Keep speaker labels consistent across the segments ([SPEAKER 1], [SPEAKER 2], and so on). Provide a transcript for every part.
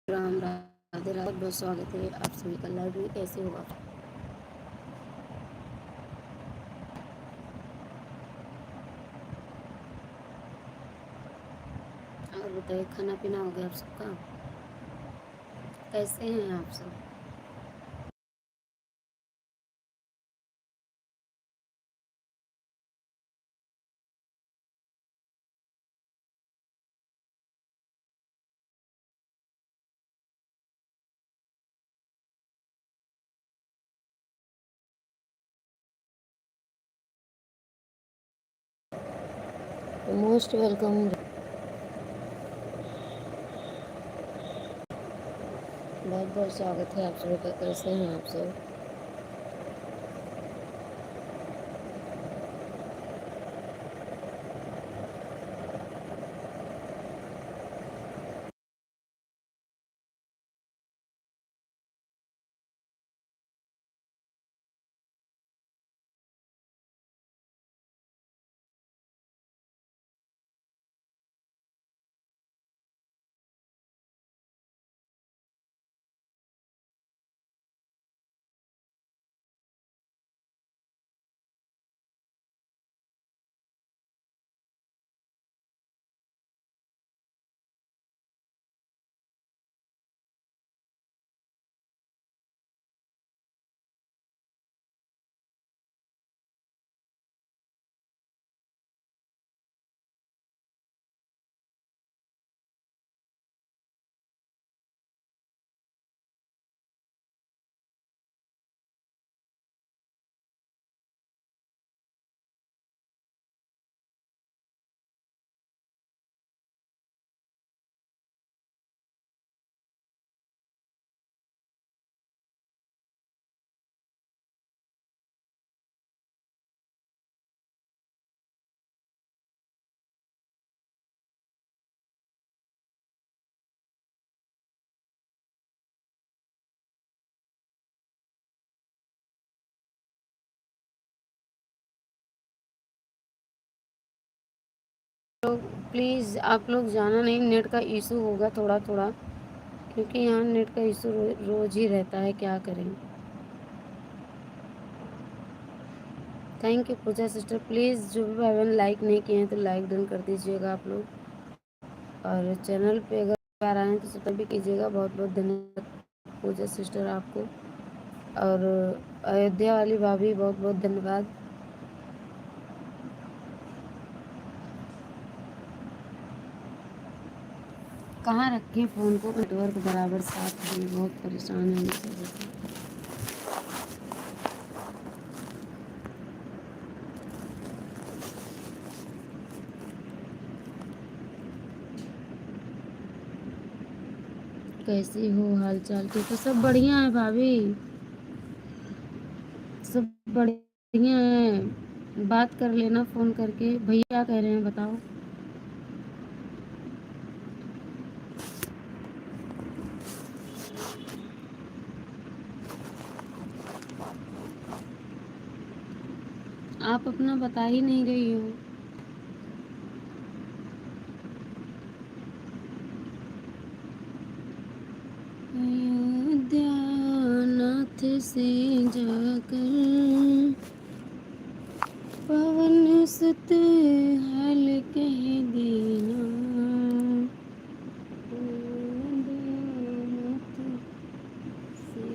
[SPEAKER 1] राम राधे राधे। बहुत बहुत स्वागत है आप सभी का लाइव में। कैसे हो आप? और बताइए, खाना पीना हो गया आप सबका? कैसे हैं आप सब? Most welcome. बहुत बहुत स्वागत है आप सभी का। कैसे हैं आप सब? लोग प्लीज़, आप लोग जाना नहीं। नेट का इशू होगा थोड़ा थोड़ा, क्योंकि यहाँ नेट का इशू रोज़ ही रहता है। क्या करें। Thank you Pooja sister. Please जो भी भाई बहन लाइक नहीं किए हैं तो लाइक डन कर दीजिएगा आप लोग। और चैनल पे अगर बार आए हैं तो सब्सक्राइब भी कीजिएगा। बहुत बहुत धन्यवाद पूजा सिस्टर आपको। और अयोध्या वाली भाभी, बहुत बहुत धन्यवाद। कहाँ रखें फ़ोन को? नेटवर्क बराबर साथ है, बहुत परेशान है इस वजह से। कैसी हो? हाल चाल ठीक है? सब बढ़िया है भाभी, सब बढ़िया है। बात कर लेना फ़ोन करके। भैया क्या कह रहे हैं बताओ? आप अपना बता ही नहीं रही हो। अयोध्या नाथ से जाकर पवन सुत हाल कह देना। अयोध्या नाथ से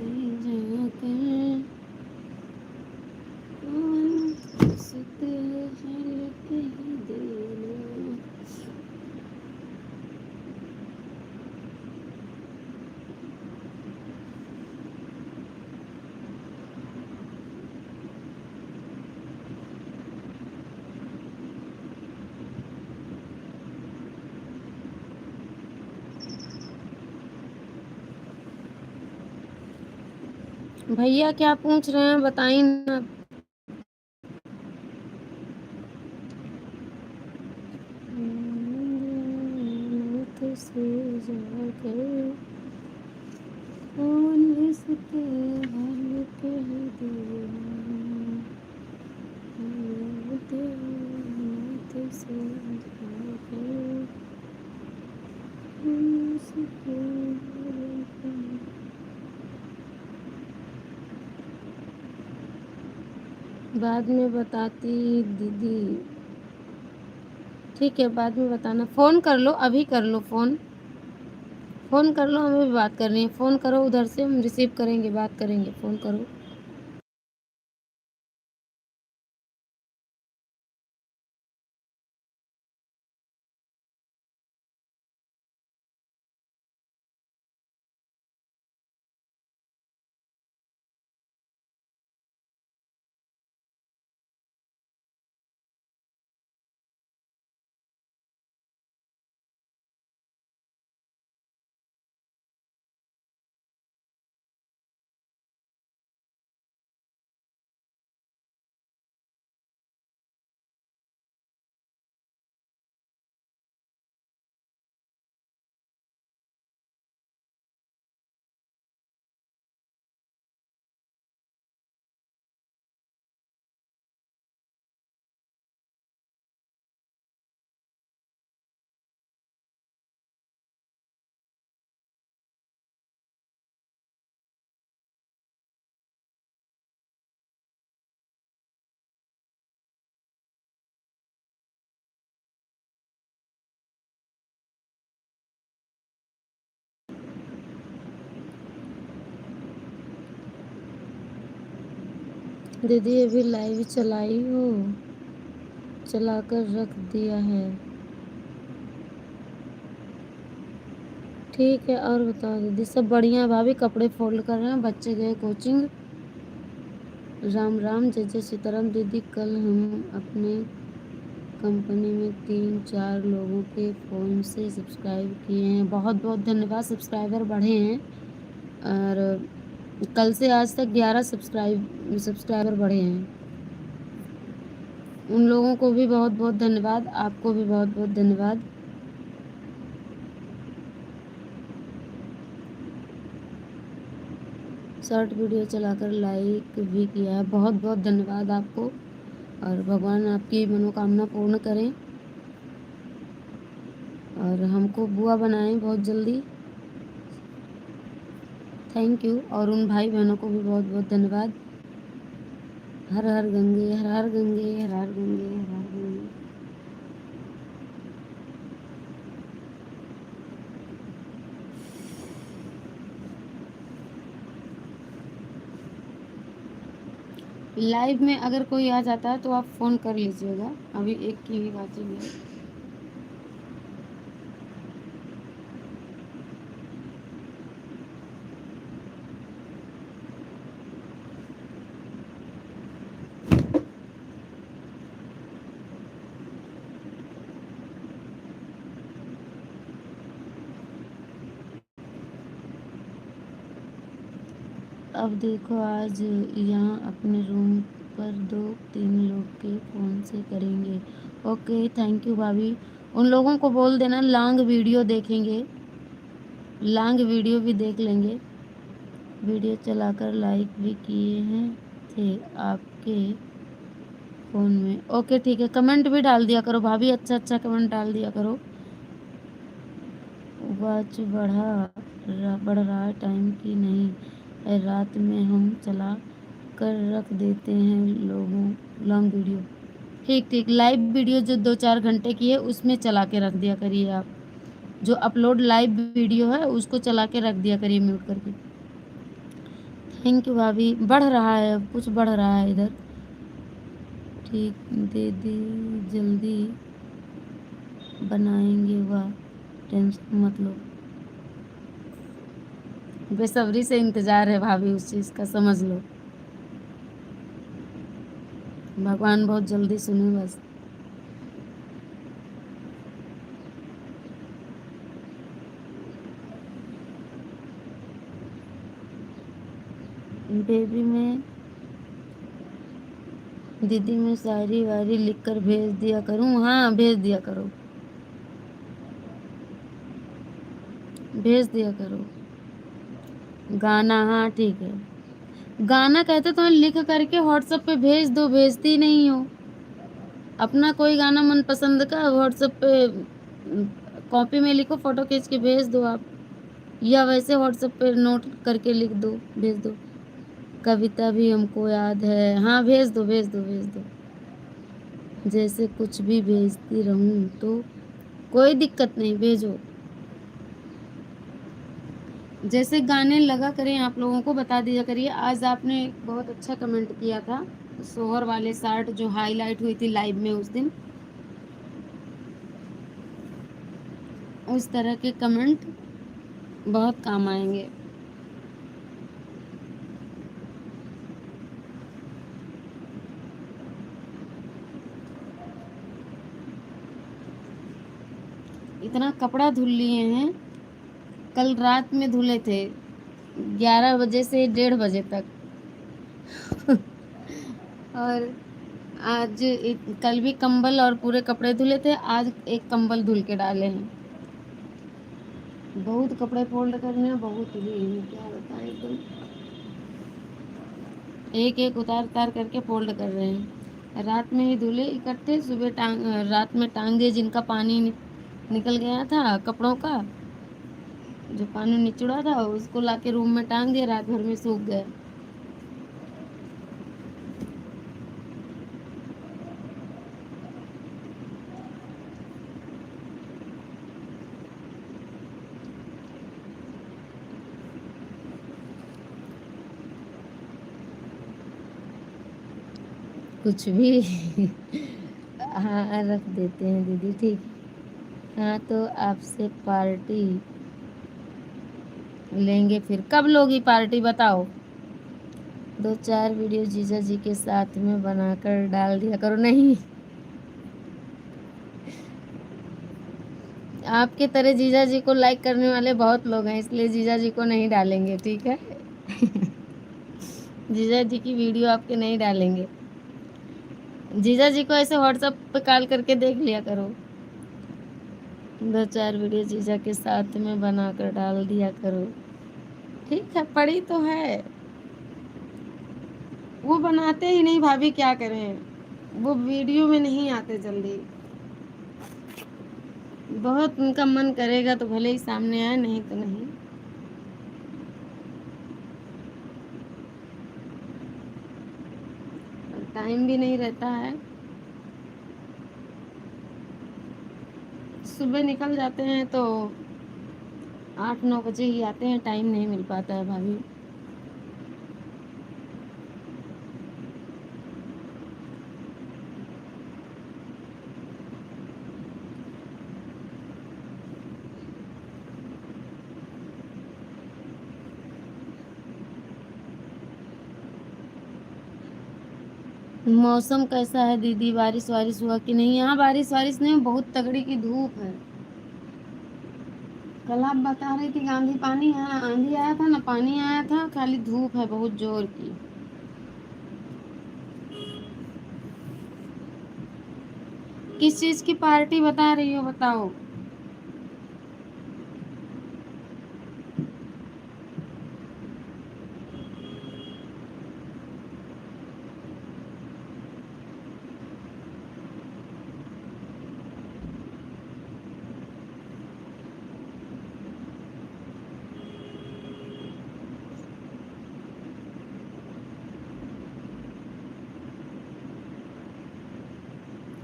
[SPEAKER 1] जाकर पवन सुत हाल कह देना। भैया क्या पूछ रहे हैं बताइए ना। नाथ से जाकर पवन सुत हाल कह देना। अयोध्या नाथ से जाकर पवन सुत हाल बाद में बताती दीदी। ठीक है, बाद में बताना। फ़ोन कर लो, अभी कर लो फ़ोन। फ़ोन कर लो, हमें भी बात करनी है। फ़ोन करो उधर से, हम रिसीव करेंगे, बात करेंगे। फ़ोन करो। दीदी अभी लाइव चलाई हो, चलाकर रख दिया है। ठीक है, और बताओ दीदी? सब बढ़िया है भाभी, कपड़े फोल्ड कर रहे हैं, बच्चे गए कोचिंग। राम राम, जय जय सीताराम। दीदी कल हम अपने कंपनी में 3-4 लोगों के फ़ोन से सब्सक्राइब किए हैं। बहुत बहुत धन्यवाद, सब्सक्राइबर बढ़े हैं। और कल से आज तक 11 सब्सक्राइबर बढ़े हैं। उन लोगों को भी बहुत बहुत धन्यवाद, आपको भी बहुत बहुत धन्यवाद। शॉर्ट वीडियो चलाकर लाइक भी किया है, बहुत बहुत धन्यवाद आपको। और भगवान आपकी मनोकामना पूर्ण करें और हमको बुआ बनाएं बहुत जल्दी। Thank you. और उन भाई बहनों को भी बहुत बहुत धन्यवाद। हर हर गंगे, हर हर गंगे, हर हर गंगे, हर हर गंगे। लाइव में अगर कोई आ जाता है तो आप फ़ोन कर लीजिएगा। अभी एक की ही बात है। अब देखो, आज यहाँ अपने रूम पर 2-3 लोग के फ़ोन से करेंगे। ओके, थैंक यू भाभी। उन लोगों को बोल देना लॉन्ग वीडियो देखेंगे, लॉन्ग वीडियो भी देख लेंगे। वीडियो चलाकर लाइक भी किए हैं थे आपके फ़ोन में। ओके ठीक है, कमेंट भी डाल दिया करो भाभी, अच्छा अच्छा कमेंट डाल दिया करो। वॉच बढ़ रहा है टाइम की नहीं है, रात में हम चला कर रख देते हैं लोगों लॉन्ग वीडियो। ठीक ठीक, लाइव वीडियो जो 2-4 घंटे की है उसमें चला के रख दिया करिए आप। जो अपलोड लाइव वीडियो है उसको चला के रख दिया करिए म्यूट करके। थैंक यू भाभी। बढ़ रहा है, कुछ बढ़ रहा है इधर। ठीक दीदी, जल्दी बनाएंगे, वाह, टेंशन मत लो। बेसब्री से इंतज़ार है भाभी उस चीज़ का, समझ लो। भगवान बहुत जल्दी सुने बस। बेबी में दीदी मैं शायरी वायरी लिख कर भेज दिया करूँ? हाँ, भेज दिया करो, भेज दिया करो। गाना, हाँ ठीक है। गाना कहते तो लिख करके व्हाट्सएप पे भेज दो, भेजती नहीं हो। अपना कोई गाना मनपसंद का व्हाट्सएप पे कॉपी में लिखो, फ़ोटो खींच के भेज दो आप, या वैसे व्हाट्सएप पे नोट करके लिख दो, भेज दो। कविता भी हमको याद है। हाँ भेज दो भेज दो भेज दो। जैसे कुछ भी भेजती रहूं तो कोई दिक्कत नहीं, भेजो। जैसे गाने लगा करें, आप लोगों को बता दिया करिए। आज आपने एक बहुत अच्छा कमेंट किया था, सोहर वाले शर्ट जो हाईलाइट हुई थी लाइव में उस दिन, उस तरह के कमेंट बहुत काम आएंगे। इतना कपड़ा धुल लिए हैं, कल रात में धुले थे 11 बजे से 1:30 बजे तक। और आज कल भी कंबल और पूरे कपड़े धुले थे, आज एक कंबल धुल के डाले हैं। बहुत कपड़े फोल्ड करने हैं, बहुत ही क्या बताएं, एकदम एक एक उतार उतार करके फोल्ड कर रहे हैं। रात में ही धुले इकट्ठे, सुबह रात में टांग दिए। जिनका पानी निकल गया था कपड़ों का, जो पानी निचुड़ा था, उसको लाके रूम में टांग दिया, रात भर में सूख गए। कुछ भी। हाँ रख देते हैं दीदी, ठीक है। हाँ तो आपसे पार्टी लेंगे, फिर कब लोगी पार्टी बताओ। 2-4 वीडियो जीजा जी के साथ में बनाकर डाल दिया करो। नहीं, आपके तरह जीजा जी को लाइक करने वाले बहुत लोग हैं, इसलिए जीजा जी को नहीं डालेंगे, ठीक है। जीजा जी की वीडियो आपके नहीं डालेंगे। जीजा जी को ऐसे व्हाट्सएप पे कॉल करके देख लिया करो। 2-4 वीडियो जीजा के साथ में बनाकर डाल दिया करो, ठीक है। पड़ी तो है, वो बनाते ही नहीं भाभी, क्या करें, वो वीडियो में नहीं आते जल्दी। बहुत उनका मन करेगा तो भले ही सामने आए, नहीं तो नहीं। टाइम भी नहीं रहता है, सुबह निकल जाते हैं तो 8-9 बजे ही आते हैं, टाइम नहीं मिल पाता है भाभी। मौसम कैसा है दीदी, बारिश वारिश हुआ कि नहीं? यहाँ बारिश वारिश नहीं, बहुत तगड़ी की धूप है। कल आप बता रही थी आंधी पानी है, आंधी आया था ना, पानी आया था, खाली धूप है बहुत जोर की। किस चीज की पार्टी बता रही हो बताओ।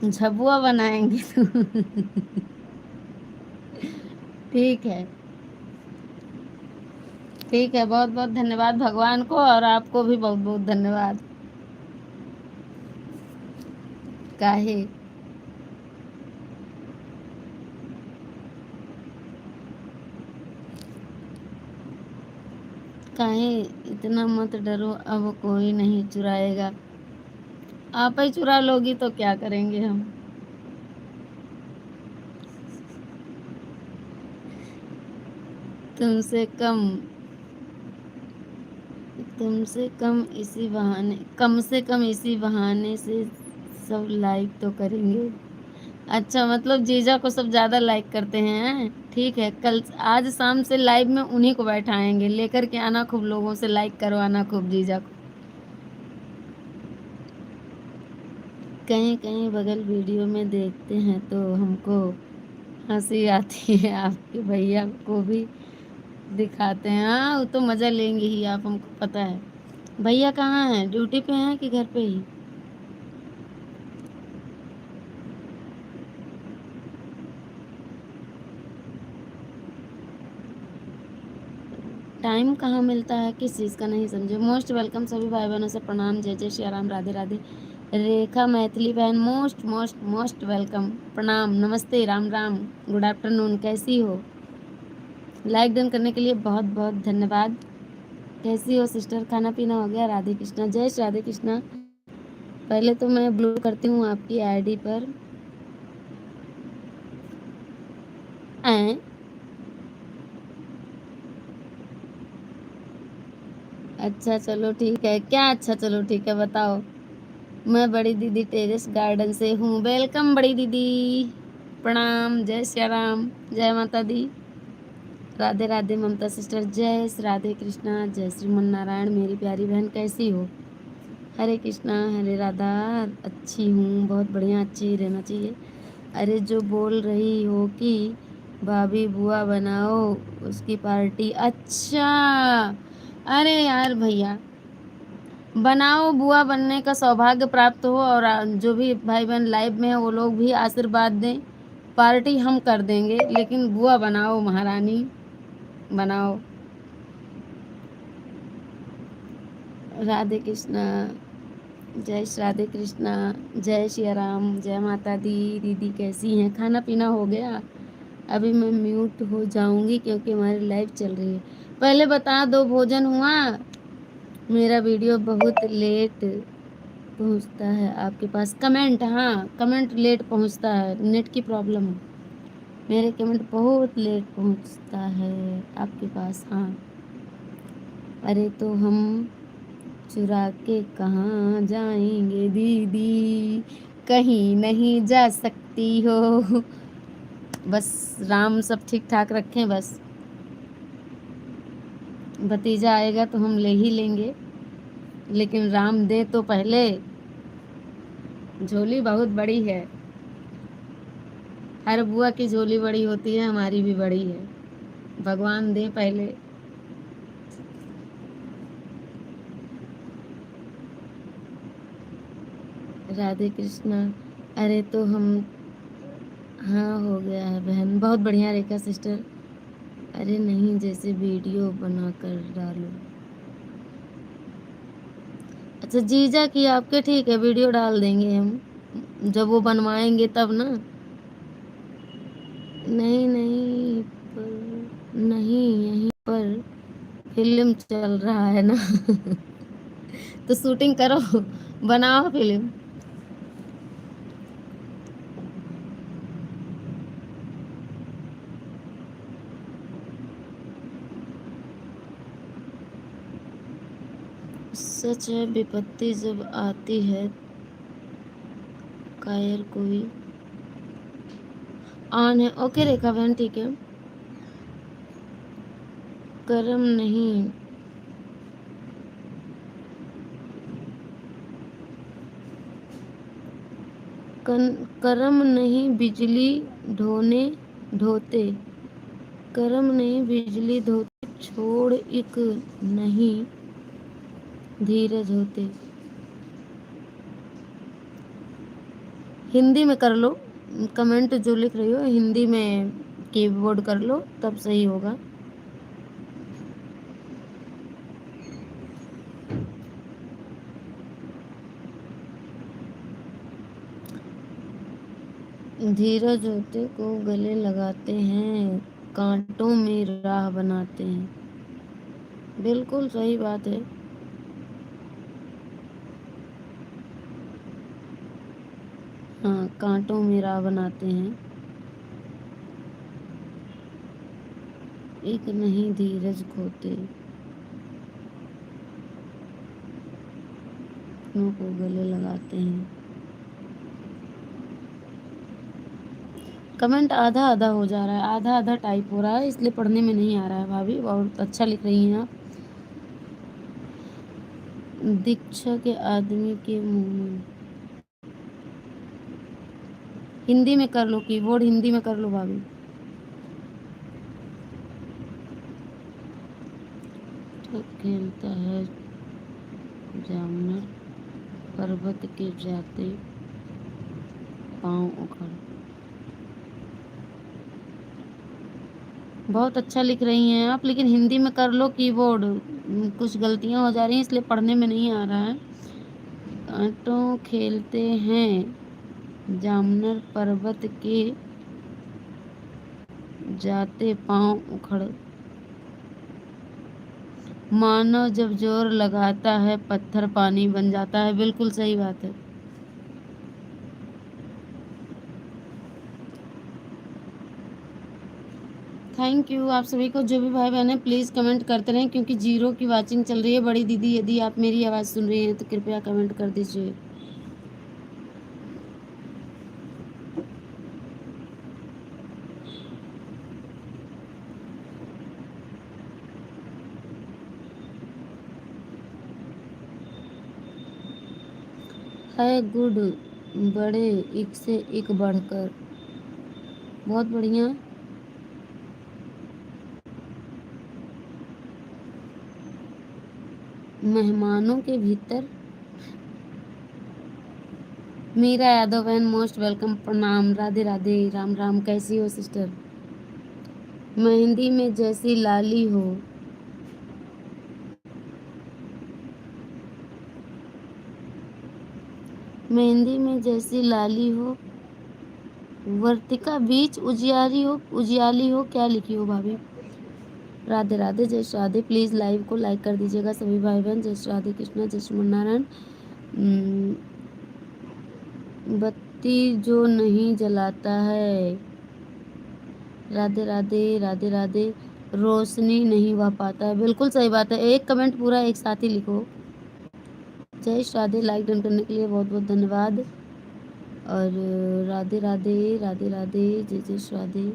[SPEAKER 1] झबुआ बनाएंगे तो। ठीक है, ठीक है। बहुत बहुत धन्यवाद भगवान को, और आपको भी बहुत बहुत धन्यवाद। काहे? काहे इतना मत डरो, अब कोई नहीं चुराएगा। आप ही चुरा लोगी तो क्या करेंगे हम। तुमसे कम, तुमसे कम इसी बहाने, कम से कम इसी बहाने से सब लाइक तो करेंगे। अच्छा, मतलब जीजा को सब ज्यादा लाइक करते हैं। ठीक है, कल आज शाम से लाइव में उन्हीं को बैठाएंगे, लेकर के आना खूब, लोगों से लाइक करवाना खूब जीजा को। कहीं कहीं बगल वीडियो में देखते हैं तो हमको हंसी आती है, आपके भैया को भी दिखाते हैं। हाँ वो तो मज़ा लेंगे ही आप, हमको पता है। भैया कहाँ हैं? ड्यूटी पे हैं कि घर पे ही? टाइम कहाँ मिलता है किस चीज़ का नहीं समझे। मोस्ट वेलकम सभी भाई बहनों से प्रणाम। जय जय श्री राम, राधे राधे। रेखा मैथिली बहन मोस्ट मोस्ट मोस्ट वेलकम, प्रणाम, नमस्ते, राम राम, गुड आफ्टरनून, कैसी हो? लाइक डन करने के लिए बहुत बहुत धन्यवाद। कैसी हो सिस्टर? खाना पीना हो गया? राधे कृष्णा, जय श्री राधे कृष्णा। पहले तो मैं ब्लू करती हूँ आपकी आईडी पर। ऐं अच्छा चलो ठीक है। क्या अच्छा चलो ठीक है बताओ। मैं बड़ी दीदी टेरेस गार्डन से हूँ। वेलकम बड़ी दीदी, प्रणाम, जय श्री राम, जय माता दी, राधे राधे। ममता सिस्टर जय श्री राधे कृष्णा, जय श्रीमन नारायण। मेरी प्यारी बहन कैसी हो? हरे कृष्णा हरे राधा। अच्छी हूँ, बहुत बढ़िया, अच्छी ही रहना चाहिए। अरे जो बोल रही हो कि भाभी बुआ बनाओ उसकी पार्टी, अच्छा। अरे यार भैया, बनाओ, बुआ बनने का सौभाग्य प्राप्त हो और जो भी भाई बहन लाइव में है वो लोग भी आशीर्वाद दें। पार्टी हम कर देंगे लेकिन बुआ बनाओ, महारानी बनाओ। राधे कृष्णा, जय श्री राधे कृष्णा, जय श्री राम, जय माता दी। दीदी कैसी हैं? खाना पीना हो गया? अभी मैं म्यूट हो जाऊंगी क्योंकि हमारी लाइव चल रही है। पहले बता दो भोजन हुआ? मेरा वीडियो बहुत लेट पहुंचता है आपके पास। कमेंट, हाँ कमेंट लेट पहुंचता है, नेट की प्रॉब्लम है। मेरे कमेंट बहुत लेट पहुंचता है आपके पास, हाँ। अरे तो हम चुरा के कहाँ जाएंगे दीदी, कहीं नहीं जा सकती हो। बस राम सब ठीक ठाक रखें बस। भतीजा आएगा तो हम ले ही लेंगे, लेकिन राम दे तो पहले। झोली बहुत बड़ी है, हर बुआ की झोली बड़ी होती है, हमारी भी बड़ी है। भगवान दे पहले। राधे कृष्णा। अरे तो हम, हाँ हो गया है बहन, बहुत बढ़िया रेखा सिस्टर। अरे नहीं, जैसे वीडियो बना कर डालो। अच्छा जीजा की आपके, ठीक है वीडियो डाल देंगे हम, जब वो बनवाएंगे तब ना। नहीं नहीं पर, नहीं यहीं पर फिल्म चल रहा है ना। तो शूटिंग करो, बनाओ फिल्म। सच है, विपत्ति जब आती है कायर कोई ऑन है। ओके रेखा बहन ठीक है। कर्म नहीं, कर्म नहीं बिजली ढोने ढोते, कर्म नहीं बिजली धोते, छोड़ एक नहीं धीरज होते। हिंदी में कर लो, कमेंट जो लिख रही हो हिंदी में कीबोर्ड कर लो तब सही होगा। धीरज होते को गले लगाते हैं, कांटों में राह बनाते हैं। बिल्कुल सही बात है। हाँ कांटों में राह बनाते हैं, एक नहीं धीरज खोते, अपनों को गले लगाते हैं। कमेंट आधा आधा हो जा रहा है, आधा आधा टाइप हो रहा है, इसलिए पढ़ने में नहीं आ रहा है। भाभी बहुत अच्छा लिख रही हैं आप। दीक्षा के आदमी के मुंह में, हिंदी में कर लो, कीबोर्ड हिंदी में कर लो भाभी। ठग खेलता है जामनर पर्वत के जाते पाँव उखड़। बहुत अच्छा लिख रही हैं आप, लेकिन हिंदी में कर लो कीबोर्ड। कुछ गलतियां हो जा रही हैं इसलिए पढ़ने में नहीं आ रहा है। कांटों खेलते हैं जामनर पर्वत के जाते पाँव उखड़। मानव जब जोर लगाता है पत्थर पानी बन जाता है। बिल्कुल सही बात है। थैंक यू आप सभी को। जो भी भाई बहन है प्लीज़ कमेंट करते रहें, क्योंकि जीरो की वाचिंग चल रही है। बड़ी दीदी यदि आप मेरी आवाज़ सुन रही हैं तो कृपया कमेंट कर दीजिए। है गुड, बड़े एक से एक बढ़कर। बहुत बढ़िया। मेहमानों के भीतर। मीरा यादव बहन मोस्ट वेलकम, प्रणाम, राधे राधे, राम राम। कैसी हो सिस्टर? मेहंदी में जैसी लाली हो। मेहंदी में जैसी लाली हो, वर्तिका बीच उजियारी हो, उजियाली हो, क्या लिखी हो भाभी? राधे राधे, जय श्री राधे। प्लीज़ लाइव को लाइक कर दीजिएगा सभी भाई बहन। जय श्री राधे कृष्णा, जय श्री नारायण। बत्ती जो नहीं जलाता है, राधे राधे, राधे राधे, रोशनी नहीं वह पाता है। बिल्कुल सही बात है। एक कमेंट पूरा एक साथ ही लिखो। जय श्री राधे। लाइक डन करने के लिए बहुत बहुत धन्यवाद। और राधे राधे, राधे राधे, जय जय श्री राधे।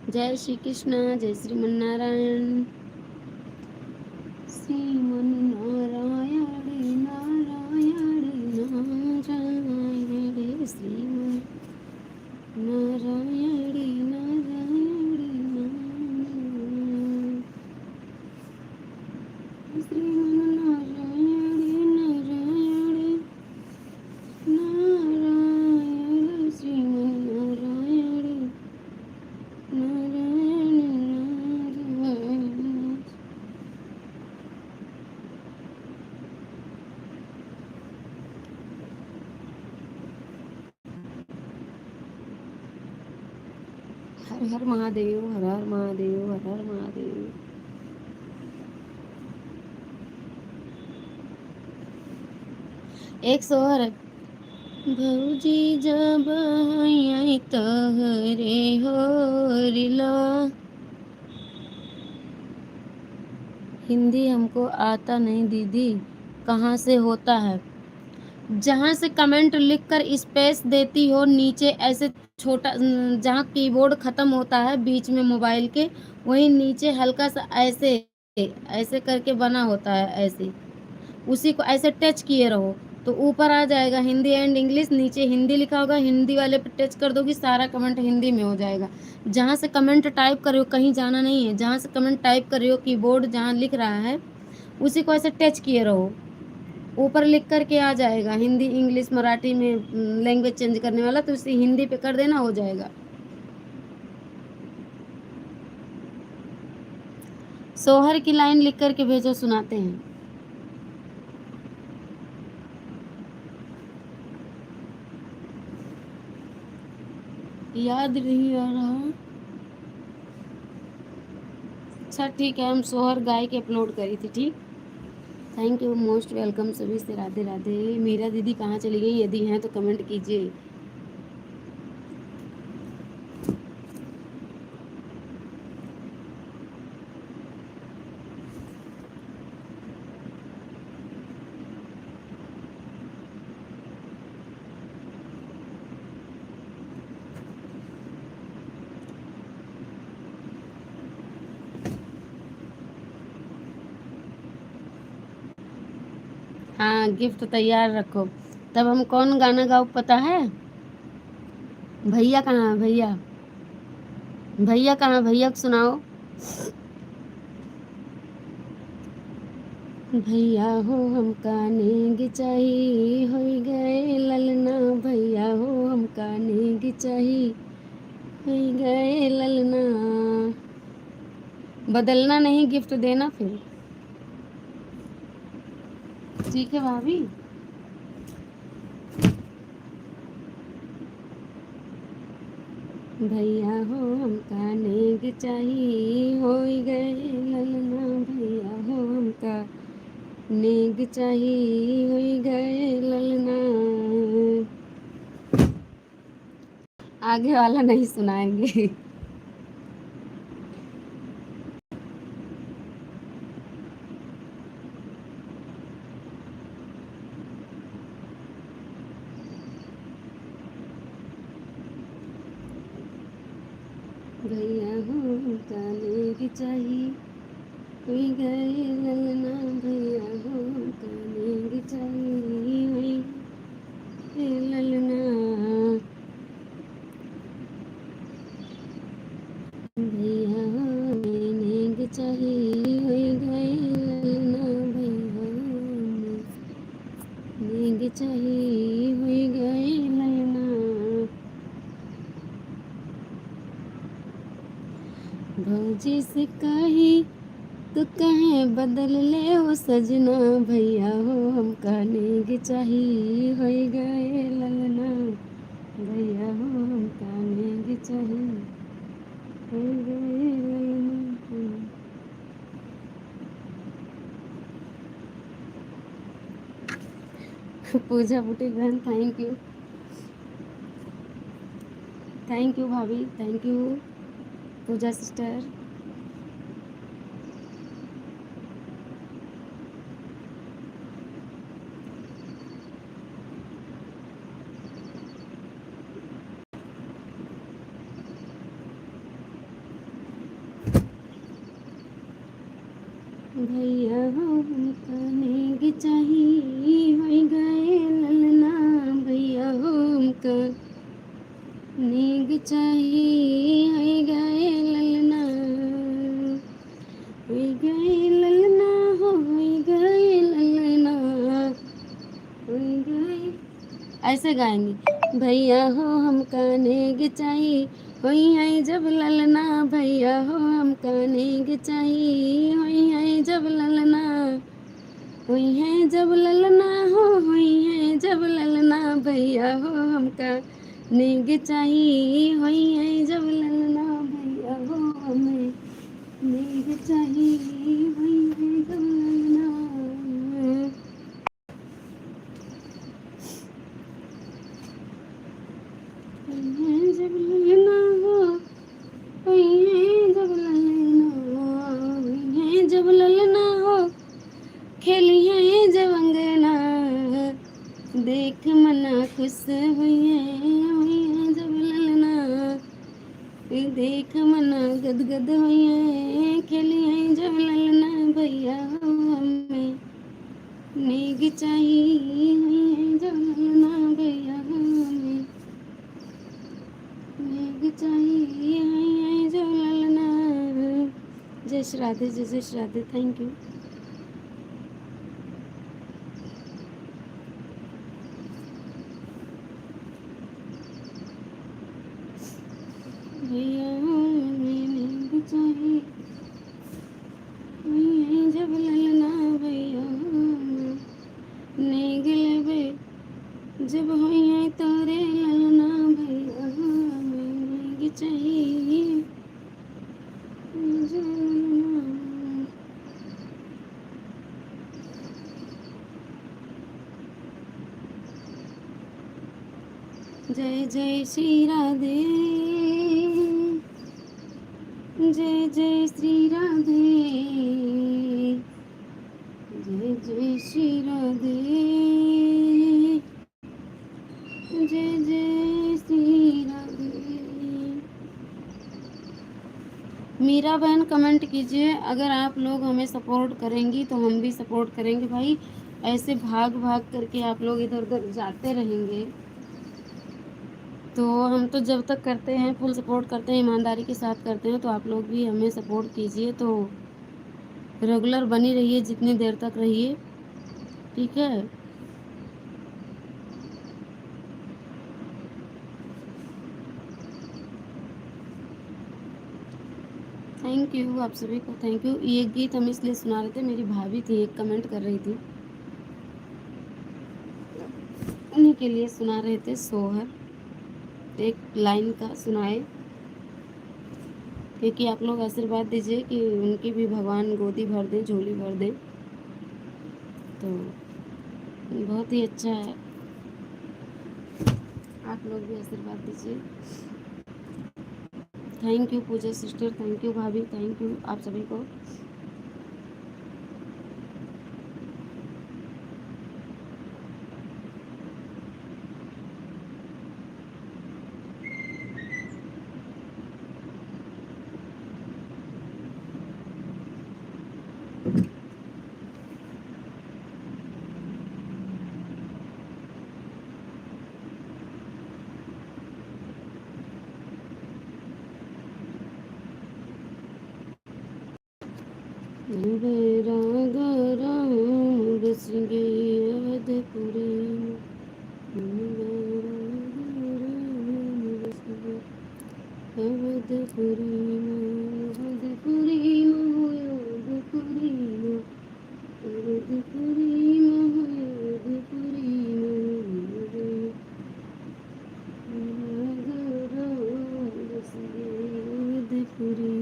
[SPEAKER 1] जय श्री कृष्ण, जय श्रीमन नारायण। श्रीमन नारायण नारायण नारायण, श्रीमन नारायण नारायण नारायण, श्रीमन नारायण नारायण नारायण, श्रीमन नारायण नारायण नारायण। हर हर महादेव, हर हर महादेव, हर हर महादेव। एक सोहर। भौजी जब आई तहरे होरिला। हिंदी हमको आता नहीं दीदी, कहाँ से होता है? जहाँ से कमेंट लिखकर स्पेस देती हो नीचे, ऐसे छोटा जहाँ कीबोर्ड खत्म होता है बीच में मोबाइल के, वहीं नीचे हल्का सा ऐसे ऐसे करके बना होता है, ऐसे उसी को ऐसे टच किए रहो तो ऊपर आ जाएगा हिंदी एंड इंग्लिश। नीचे हिंदी लिखा होगा, हिंदी वाले पे टच कर दोगी, सारा कमेंट हिंदी में हो जाएगा। जहाँ से कमेंट टाइप कर रहे हो, कहीं जाना नहीं है, जहाँ से कमेंट टाइप कर रहे हो कीबोर्ड जहाँ लिख रहा है उसी को ऐसे टच किए रहो, ऊपर लिख करके आ जाएगा हिंदी इंग्लिश मराठी में लैंग्वेज चेंज करने वाला, तो उसे हिंदी पे कर देना, हो जाएगा। सोहर की लाइन लिख करके भेजो, सुनाते हैं। याद नहीं आ रहा। अच्छा ठीक है, हम सोहर गाय के अपलोड करी थी। ठीक, थैंक यू, मोस्ट वेलकम सभी से। राधे राधे। मीरा दीदी कहाँ चली गई? यदि हैं तो कमेंट कीजिए। हाँ गिफ्ट तैयार रखो। तब हम कौन गाना गाओ पता है? भैया कहाँ है भैया? भैया कहाँ है? भैया को सुनाओ। भैया हो हमका नेग चाही होई गए ललना, भैया हो हमका नेग चाही होई गए ललना। बदलना नहीं, गिफ्ट देना फिर। ठीक है भाभी। भैया हो हमका नेग चाही होई गए ललना, भैया हो हमका नेग चाही होई गए ललना। आगे वाला नहीं सुनाएंगे। भैया हो हमका नेग चाही होई गए ललना, भैया हो हमका नेग चाही होई गए ललना। भैया हो हमें नेग चाही होई गए ललना, भैया हो हमें नेग चाही होई गए ललना। भौजी से कही तो कहें बदल ले हो सजना, भैया हो हमका नेग चाही होई गए ललना, भैया हो हमका नेग चाही होई गए ललना। पूजा बुटीक बहन थैंक यू। थैंक यू भाभी, थैंक यू पूजा सिस्टर। भैया हो हमका नेग चाही होई गए ललना, भैया हो हमका नेग चाही होई गए ललना, होई गए ललना हो होई गए ललना, होई गए। ऐसे गाएंगे। भैया हो हमका नेग चाही होई है जब ललना, भैया हो हमका नेग चाही होई है जब ललना, हुई है जब ललना हो हुई है जब ललना, भैया हो हमका नेग चाही हुई है जब ललना, भैया हो हमें नेग चाही हुई है जब ललना। हुई है जब ललना हो हुई है जब ललना, हुई है जब ललना हो खेली है जब अंगना, देख मना खुश हुई है जब ललना, देख मना गदगद हुई है खेली है जब ललना, भैया हो हमें नेग चाही हुई है जब ललना, भैया हो हमें नेग चाही हुई है जब ललना। जय श्री राधे, जय श्री राधे, थैंक यू। भैया हो हमें नेग चाही हुई है जब ललना, भैया हो हमें नेग लेबे जब हुई है तोरे ललना, भैया हो हमें नेग चाही जब ललना। जय जय श्री राधे, जय जय श्री राधे, जय जय श्री राधे, जय जय श्री राधे। मीरा बहन कमेंट कीजिए, अगर आप लोग हमें सपोर्ट करेंगी तो हम भी सपोर्ट करेंगे भाई। ऐसे भाग भाग करके आप लोग इधर उधर जाते रहेंगे तो हम तो जब तक करते हैं फुल सपोर्ट करते हैं, ईमानदारी के साथ करते हैं, तो आप लोग भी हमें सपोर्ट कीजिए, तो रेगुलर बनी रहिए जितनी देर तक रहिए, ठीक है। थैंक यू आप सभी को, थैंक यू। ये गीत हम इसलिए सुना रहे थे, मेरी भाभी थी एक कमेंट कर रही थी, उन्हीं के लिए सुना रहे थे। सोहर एक लाइन का सुनाए, क्योंकि आप लोग आशीर्वाद दीजिए कि उनकी भी भगवान गोदी भर दें, झोली भर दें, तो बहुत ही अच्छा है। आप लोग भी आशीर्वाद दीजिए। Thank you Pooja sister, thank you भाभी, थैंक यू आप सभी को। राग राम रस गई अवधपुरी, अवधपुरी अवधपुरी अवधपुरी अवधपुरी अवधपुरी राग राम रस गई अवधपुरी।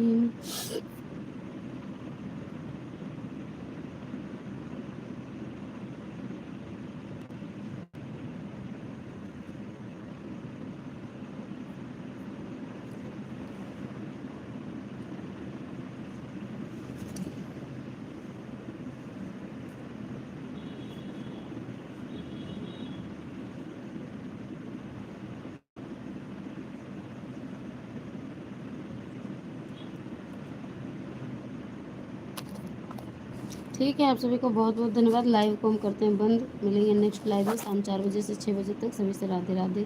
[SPEAKER 1] ठीक है, आप सभी को बहुत बहुत धन्यवाद। लाइव को हम करते हैं बंद, मिलेंगे नेक्स्ट लाइव में शाम 4 बजे से 6 बजे तक। सभी से राधे राधे।